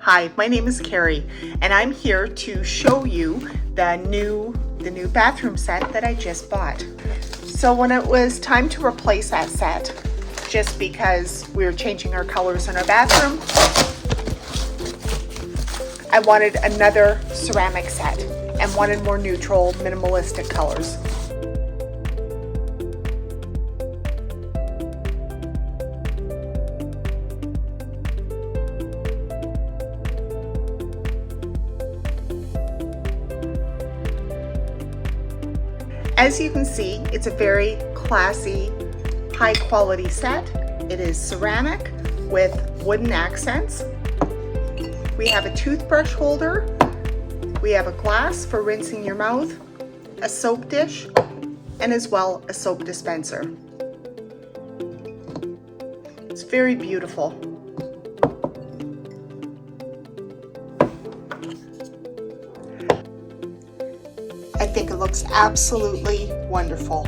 Hi, my name is Carrie, and I'm here to show you the new bathroom set that I just bought. So when it was time to replace that set, just because we were changing our colors in our bathroom, I wanted another ceramic set and wanted more neutral, minimalistic colors. As you can see, it's a very classy, high quality set. It is ceramic with wooden accents. We have a toothbrush holder. We have a glass for rinsing your mouth, a soap dish, and as well a soap dispenser. It's very beautiful. I think it looks absolutely wonderful.